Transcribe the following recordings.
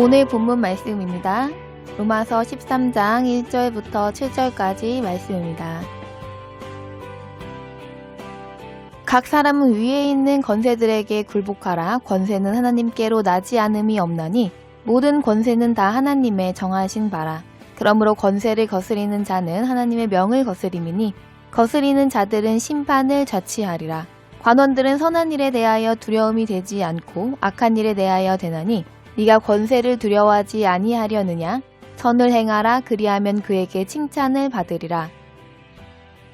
오늘 본문 말씀입니다. 로마서 13장 1절부터 7절까지 말씀입니다. 각 사람은 위에 있는 권세들에게 굴복하라. 권세는 하나님께로 나지 않음이 없나니 모든 권세는 다 하나님의 정하신 바라. 그러므로 권세를 거스리는 자는 하나님의 명을 거스림이니 거스리는 자들은 심판을 자취하리라. 관원들은 선한 일에 대하여 두려움이 되지 않고 악한 일에 대하여 되나니 네가 권세를 두려워하지 아니하려느냐? 선을 행하라. 그리하면 그에게 칭찬을 받으리라.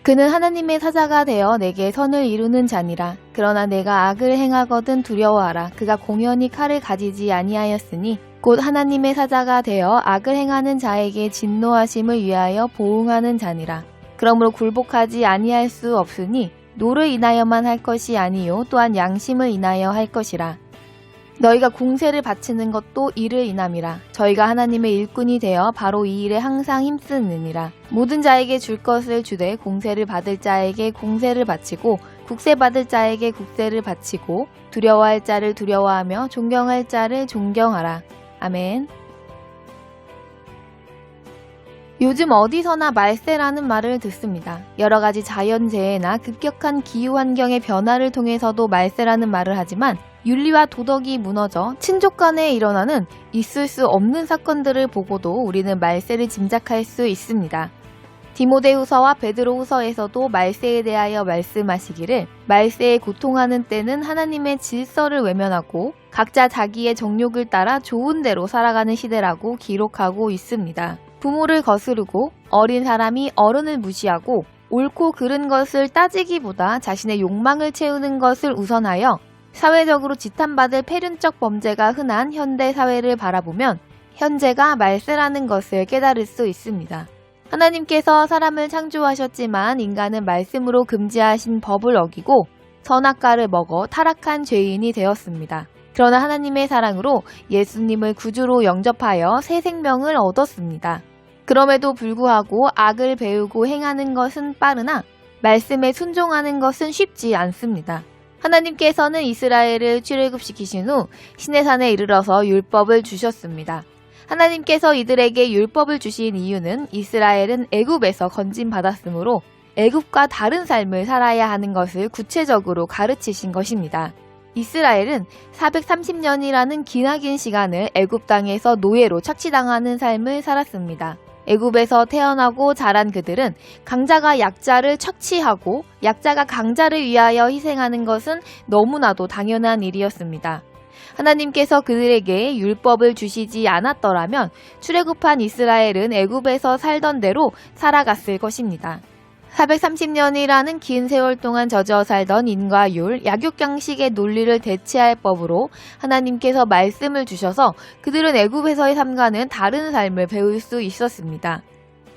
그는 하나님의 사자가 되어 내게 선을 이루는 자니라. 그러나 내가 악을 행하거든 두려워하라. 그가 공연히 칼을 가지지 아니하였으니 곧 하나님의 사자가 되어 악을 행하는 자에게 진노하심을 위하여 보응하는 자니라. 그러므로 굴복하지 아니할 수 없으니 노를 인하여만 할 것이 아니요 또한 양심을 인하여 할 것이라. 너희가 공세를 바치는 것도 이를 인함이라. 저희가 하나님의 일꾼이 되어 바로 이 일에 항상 힘쓰느니라. 모든 자에게 줄 것을 주되 공세를 받을 자에게 공세를 바치고 국세 받을 자에게 국세를 바치고 두려워할 자를 두려워하며 존경할 자를 존경하라. 아멘. 요즘 어디서나 말세라는 말을 듣습니다. 여러 가지 자연재해나 급격한 기후환경의 변화를 통해서도 말세라는 말을 하지만 윤리와 도덕이 무너져 친족 간에 일어나는 있을 수 없는 사건들을 보고도 우리는 말세를 짐작할 수 있습니다. 디모데후서와 베드로후서에서도 말세에 대하여 말씀하시기를 말세에 고통하는 때는 하나님의 질서를 외면하고 각자 자기의 정욕을 따라 좋은 대로 살아가는 시대라고 기록하고 있습니다. 부모를 거스르고 어린 사람이 어른을 무시하고 옳고 그른 것을 따지기보다 자신의 욕망을 채우는 것을 우선하여 사회적으로 지탄받을 패륜적 범죄가 흔한 현대 사회를 바라보면 현재가 말세라는 것을 깨달을 수 있습니다. 하나님께서 사람을 창조하셨지만 인간은 말씀으로 금지하신 법을 어기고 선악과를 먹어 타락한 죄인이 되었습니다. 그러나 하나님의 사랑으로 예수님을 구주로 영접하여 새 생명을 얻었습니다. 그럼에도 불구하고 악을 배우고 행하는 것은 빠르나 말씀에 순종하는 것은 쉽지 않습니다. 하나님께서는 이스라엘을 출애굽시키신 후 시내산에 이르러서 율법을 주셨습니다. 하나님께서 이들에게 율법을 주신 이유는 이스라엘은 애굽에서 건짐받았으므로 애굽과 다른 삶을 살아야 하는 것을 구체적으로 가르치신 것입니다. 이스라엘은 430년이라는 기나긴 시간을 애굽 땅에서 노예로 착취당하는 삶을 살았습니다. 애굽에서 태어나고 자란 그들은 강자가 약자를 착취하고 약자가 강자를 위하여 희생하는 것은 너무나도 당연한 일이었습니다. 하나님께서 그들에게 율법을 주시지 않았더라면 출애굽한 이스라엘은 애굽에서 살던 대로 살아갔을 것입니다. 430년이라는 긴 세월 동안 젖어 살던 인과율, 약육강식의 논리를 대체할 법으로 하나님께서 말씀을 주셔서 그들은 애굽에서의 삶과는 다른 삶을 배울 수 있었습니다.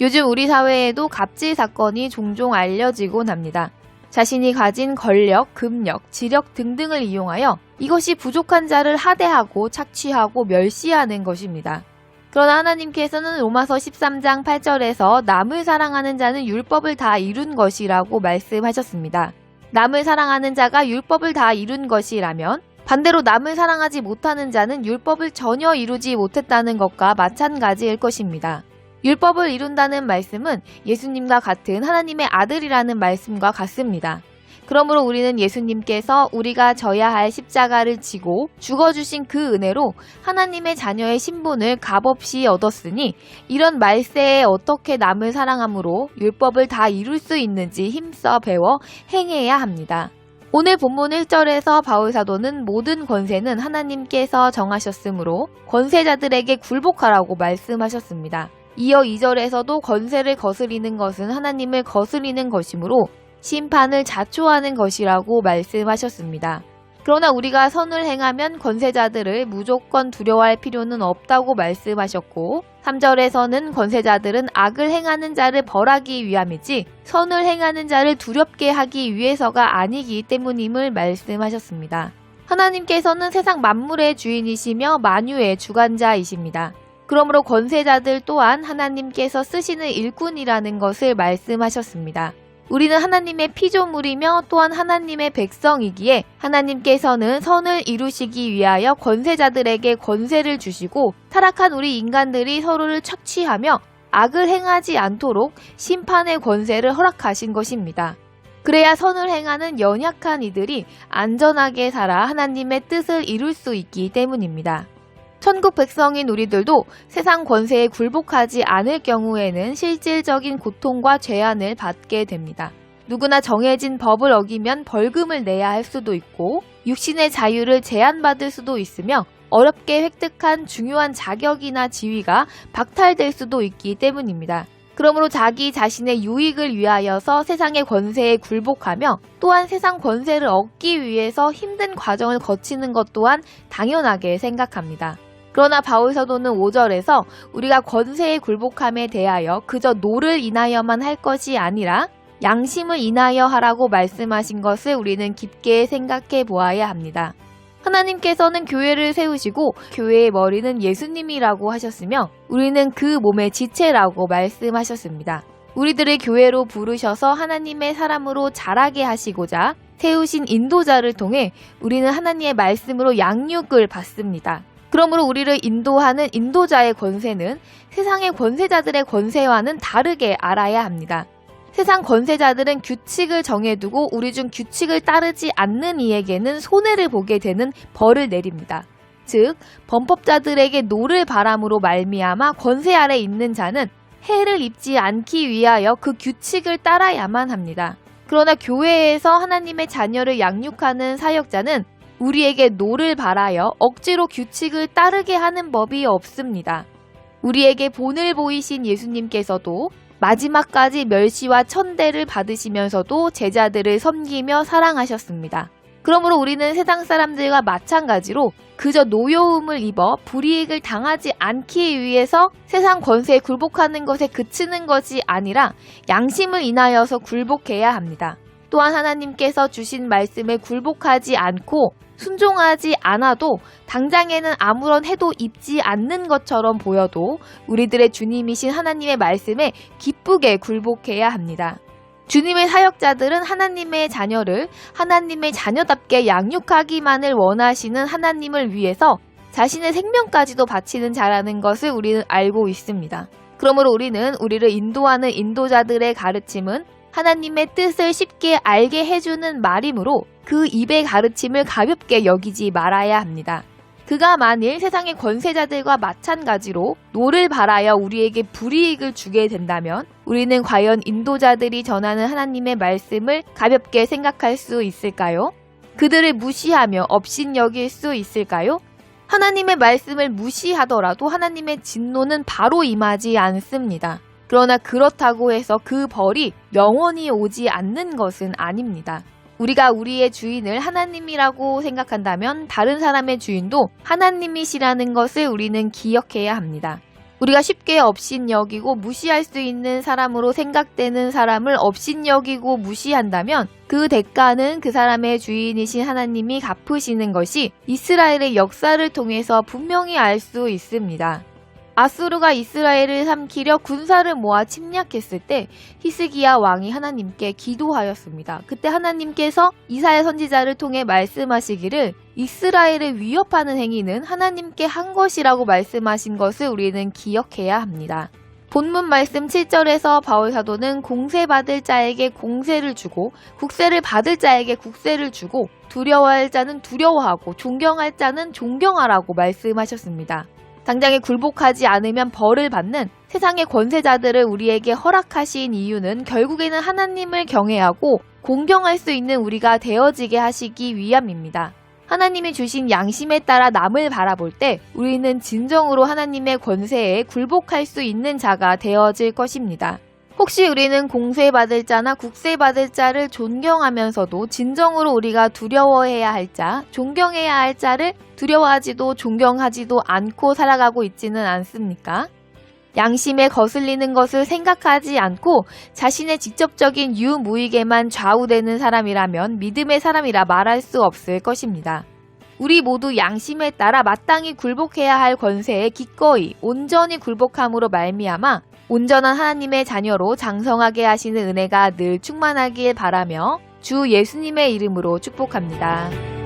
요즘 우리 사회에도 갑질 사건이 종종 알려지곤 합니다. 자신이 가진 권력, 금력, 지력 등등을 이용하여 이것이 부족한 자를 하대하고 착취하고 멸시하는 것입니다. 그러나 하나님께서는 로마서 13장 8절에서 남을 사랑하는 자는 율법을 다 이룬 것이라고 말씀하셨습니다. 남을 사랑하는 자가 율법을 다 이룬 것이라면 반대로 남을 사랑하지 못하는 자는 율법을 전혀 이루지 못했다는 것과 마찬가지일 것입니다. 율법을 이룬다는 말씀은 예수님과 같은 하나님의 아들이라는 말씀과 같습니다. 그러므로 우리는 예수님께서 우리가 져야 할 십자가를 지고 죽어주신 그 은혜로 하나님의 자녀의 신분을 값없이 얻었으니 이런 말세에 어떻게 남을 사랑함으로 율법을 다 이룰 수 있는지 힘써 배워 행해야 합니다. 오늘 본문 1절에서 바울사도는 모든 권세는 하나님께서 정하셨으므로 권세자들에게 굴복하라고 말씀하셨습니다. 이어 2절에서도 권세를 거스리는 것은 하나님을 거스리는 것이므로 심판을 자초하는 것이라고 말씀하셨습니다. 그러나 우리가 선을 행하면 권세자들을 무조건 두려워할 필요는 없다고 말씀하셨고 3절에서는 권세자들은 악을 행하는 자를 벌하기 위함이지 선을 행하는 자를 두렵게 하기 위해서가 아니기 때문임을 말씀하셨습니다. 하나님께서는 세상 만물의 주인이시며 만유의 주관자이십니다. 그러므로 권세자들 또한 하나님께서 쓰시는 일꾼이라는 것을 말씀하셨습니다. 우리는 하나님의 피조물이며 또한 하나님의 백성이기에 하나님께서는 선을 이루시기 위하여 권세자들에게 권세를 주시고 타락한 우리 인간들이 서로를 착취하며 악을 행하지 않도록 심판의 권세를 허락하신 것입니다. 그래야 선을 행하는 연약한 이들이 안전하게 살아 하나님의 뜻을 이룰 수 있기 때문입니다. 천국 백성인 우리들도 세상 권세에 굴복하지 않을 경우에는 실질적인 고통과 죄안을 받게 됩니다. 누구나 정해진 법을 어기면 벌금을 내야 할 수도 있고 육신의 자유를 제한받을 수도 있으며 어렵게 획득한 중요한 자격이나 지위가 박탈될 수도 있기 때문입니다. 그러므로 자기 자신의 유익을 위하여서 세상의 권세에 굴복하며 또한 세상 권세를 얻기 위해서 힘든 과정을 거치는 것 또한 당연하게 생각합니다. 그러나 바울 사도는 5절에서 우리가 권세에 굴복함에 대하여 그저 노를 인하여만 할 것이 아니라 양심을 인하여 하라고 말씀하신 것을 우리는 깊게 생각해 보아야 합니다. 하나님께서는 교회를 세우시고 교회의 머리는 예수님이라고 하셨으며 우리는 그 몸의 지체라고 말씀하셨습니다. 우리들을 교회로 부르셔서 하나님의 사람으로 자라게 하시고자 세우신 인도자를 통해 우리는 하나님의 말씀으로 양육을 받습니다. 그러므로 우리를 인도하는 인도자의 권세는 세상의 권세자들의 권세와는 다르게 알아야 합니다. 세상 권세자들은 규칙을 정해두고 우리 중 규칙을 따르지 않는 이에게는 손해를 보게 되는 벌을 내립니다. 즉 범법자들에게 노를 바람으로 말미암아 권세 아래 있는 자는 해를 입지 않기 위하여 그 규칙을 따라야만 합니다. 그러나 교회에서 하나님의 자녀를 양육하는 사역자는 우리에게 노를 바라여 억지로 규칙을 따르게 하는 법이 없습니다. 우리에게 본을 보이신 예수님께서도 마지막까지 멸시와 천대를 받으시면서도 제자들을 섬기며 사랑하셨습니다. 그러므로 우리는 세상 사람들과 마찬가지로 그저 노여움을 입어 불이익을 당하지 않기 위해서 세상 권세에 굴복하는 것에 그치는 것이 아니라 양심을 인하여서 굴복해야 합니다. 또한 하나님께서 주신 말씀에 굴복하지 않고 순종하지 않아도 당장에는 아무런 해도 입지 않는 것처럼 보여도 우리들의 주님이신 하나님의 말씀에 기쁘게 굴복해야 합니다. 주님의 사역자들은 하나님의 자녀를 하나님의 자녀답게 양육하기만을 원하시는 하나님을 위해서 자신의 생명까지도 바치는 자라는 것을 우리는 알고 있습니다. 그러므로 우리는 우리를 인도하는 인도자들의 가르침은 하나님의 뜻을 쉽게 알게 해주는 말이므로 그 입의 가르침을 가볍게 여기지 말아야 합니다. 그가 만일 세상의 권세자들과 마찬가지로 노를 바라여 우리에게 불이익을 주게 된다면 우리는 과연 인도자들이 전하는 하나님의 말씀을 가볍게 생각할 수 있을까요? 그들을 무시하며 업신여길 수 있을까요? 하나님의 말씀을 무시하더라도 하나님의 진노는 바로 임하지 않습니다. 그러나 그렇다고 해서 그 벌이 영원히 오지 않는 것은 아닙니다. 우리가 우리의 주인을 하나님이라고 생각한다면 다른 사람의 주인도 하나님이시라는 것을 우리는 기억해야 합니다. 우리가 쉽게 업신여기고 무시할 수 있는 사람으로 생각되는 사람을 업신여기고 무시한다면 그 대가는 그 사람의 주인이신 하나님이 갚으시는 것이 이스라엘의 역사를 통해서 분명히 알 수 있습니다. 아수르가 이스라엘을 삼키려 군사를 모아 침략했을 때 히스기야 왕이 하나님께 기도하였습니다. 그때 하나님께서 이사야 선지자를 통해 말씀하시기를 이스라엘을 위협하는 행위는 하나님께 한 것이라고 말씀하신 것을 우리는 기억해야 합니다. 본문 말씀 7절에서 바울 사도는 공세받을 자에게 공세를 주고 국세를 받을 자에게 국세를 주고 두려워할 자는 두려워하고 존경할 자는 존경하라고 말씀하셨습니다. 당장에 굴복하지 않으면 벌을 받는 세상의 권세자들을 우리에게 허락하신 이유는 결국에는 하나님을 경외하고 공경할 수 있는 우리가 되어지게 하시기 위함입니다. 하나님이 주신 양심에 따라 남을 바라볼 때 우리는 진정으로 하나님의 권세에 굴복할 수 있는 자가 되어질 것입니다. 혹시 우리는 공세받을 자나 국세받을 자를 존경하면서도 진정으로 우리가 두려워해야 할 자, 존경해야 할 자를 두려워하지도 존경하지도 않고 살아가고 있지는 않습니까? 양심에 거슬리는 것을 생각하지 않고 자신의 직접적인 유무익에만 좌우되는 사람이라면 믿음의 사람이라 말할 수 없을 것입니다. 우리 모두 양심에 따라 마땅히 굴복해야 할 권세에 기꺼이 온전히 굴복함으로 말미암아 온전한 하나님의 자녀로 장성하게 하시는 은혜가 늘 충만하길 바라며 주 예수님의 이름으로 축복합니다.